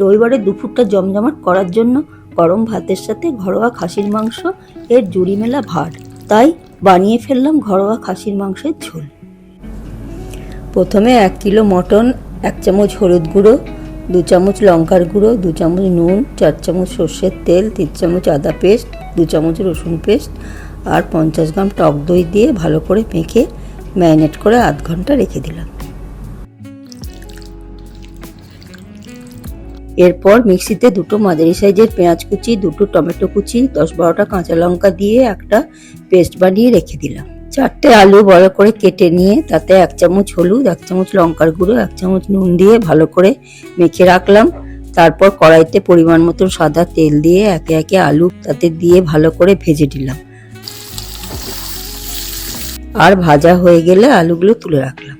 রবিবারের দুপুরটা জমজমাট করার জন্য গরম ভাতের সাথে ঘরোয়া খাসির মাংস এর জুড়ি মেলা ভার, তাই বানিয়ে ফেললাম ঘরোয়া খাসির মাংসের ঝোল। প্রথমে 1 কিলো মটন, 1 চামচ হলুদ গুঁড়ো, 2 চামচ লঙ্কার গুঁড়ো, 2 চামচ নুন, 4 চামচ সর্ষের তেল, 3 চামচ আদা পেস্ট, 2 চামচ রসুন পেস্ট আর 50 গ্রাম টক দই দিয়ে ভালো করে মেখে ম্যারিনেট করে আধ ঘন্টা রেখে দিলাম। এরপর মিক্সিতে 2টো মাঝারি সাইজের পেঁয়াজ কুচি, 2টো টমেটো কুচি, 10-12টা কাঁচা লঙ্কা দিয়ে একটা পেস্ট বানিয়ে রেখে দিলাম। 4টে আলু বড় করে কেটে নিয়ে তাতে 1 চামচ হলুদ, 1 চামচ লঙ্কার গুঁড়ো, 1 চামচ নুন দিয়ে ভালো করে মেখে রাখলাম। তারপর কড়াইতে পরিমাণ মতন সাদা তেল দিয়ে একে একে আলু তাতে দিয়ে ভালো করে ভেজে দিলাম। আর ভাজা হয়ে গেলে আলুগুলো তুলে রাখলাম।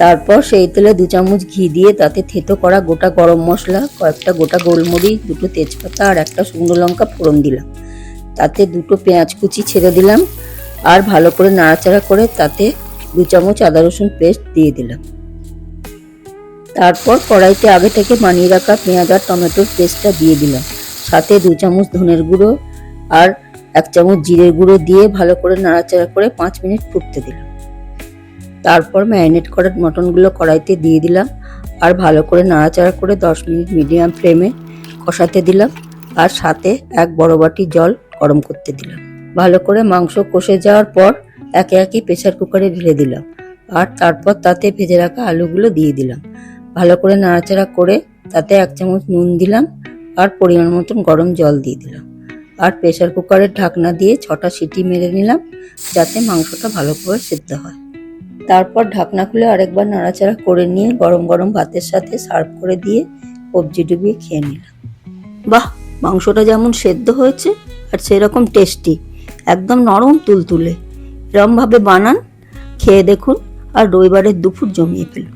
তারপর সেই তেলে 2 চামচ ঘি দিয়ে তাতে থেতো করা গোটা গরম মশলা, কয়েকটা গোটা গোলমরিচ, 2টো তেজপাতা আর একটা শুকনো লঙ্কা ফোড়ন দিলাম। তাতে 2টো পেঁয়াজ কুচি ছেড়ে দিলাম আর ভালো করে নাড়াচাড়া করে তাতে 2 চামচ আদা রসুন পেস্ট দিয়ে দিলাম। তারপর কড়াইতে আগে থেকে বানিয়ে রাখা পেঁয়াজ আর টমেটোর পেস্টটা দিয়ে দিলাম। সাথে 2 চামচ ধনের গুঁড়ো আর 1 চামচ জিরের গুঁড়ো দিয়ে ভালো করে নাড়াচাড়া করে 5 মিনিট ফুটতে দিলাম। তারপর ম্যারিনেট করা মটনগুলো কড়াইতে দিয়ে দিলাম আর ভালো করে নাড়াচাড়া করে 10 মিনিট মিডিয়াম ফ্লেমে কষাতে দিলাম আর সাথে 1 বড় বাটি জল গরম করতে দিলাম। ভালো করে মাংস কষে যাওয়ার পর একে একে প্রেসার কুকারে ঢেলে দিলাম আর তারপর তাতে ভেজে রাখা আলুগুলো দিয়ে দিলাম। ভালো করে নাড়াচাড়া করে তাতে 1 চামচ নুন দিলাম আর পরিমাণ মতন গরম জল দিয়ে দিলাম আর প্রেসার কুকারের ঢাকনা দিয়ে 6টা সিটি মেরে নিলাম যাতে মাংসটা ভালো করে সিদ্ধ হয়। তারপর ঢাকনা খুলে আরেকবার নাড়াচাড়া করে নিয়ে গরম গরম ভাতের সাথে সার্ভ করে দিয়ে কবজি ডুবিয়ে খেয়ে নিলাম। বাহ, মাংসটা যেমন সেদ্ধ হয়েছে আর সেরকম টেস্টি, একদম নরম তুলতুলে। এরমভাবে বানান, খেয়ে দেখুন আর রবিবারের দুপুর জমিয়ে ফেলুন।